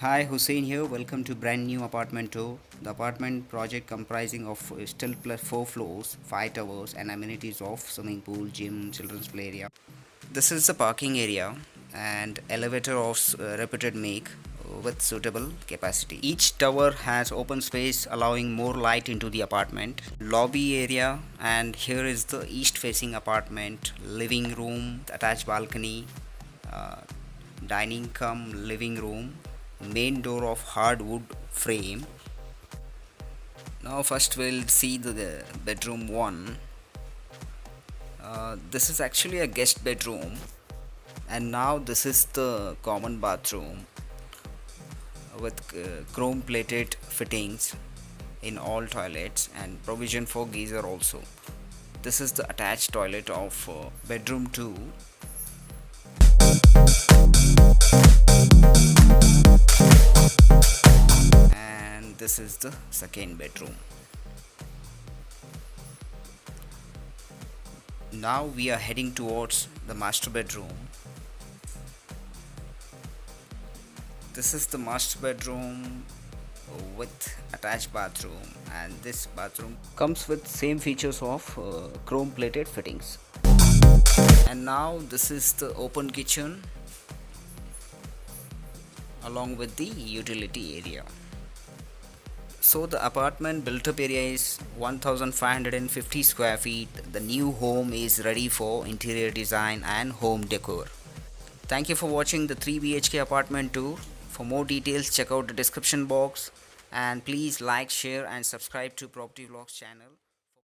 Hi, Hussein here. Welcome to brand new apartment tour. The apartment project comprising of still plus 4 floors, 5 towers, and amenities of swimming pool, gym, children's play area. This is the parking area and elevator of reputed make with suitable capacity. Each tower has open space allowing more light into the apartment. Lobby area, and here is the east facing apartment, living room, attached balcony, uh, dining cum living room, main door of hardwood frame. Now first we'll see the bedroom 1. This is actually a guest bedroom, and now this is the common bathroom with chrome plated fittings in all toilets and provision for geyser also. This is the attached toilet of bedroom 2. And this is the second bedroom. Now we are heading towards the master bedroom. This is the master bedroom with attached bathroom, and this bathroom comes with same features of chrome plated fittings. And now this is the open kitchen along with the utility area. So the apartment built up area is 1550 square feet. The new home is ready for interior design and home decor. Thank you for watching the 3 BHK apartment tour. For more details, check out the description box, and please like, share and subscribe to Property Vlogs channel.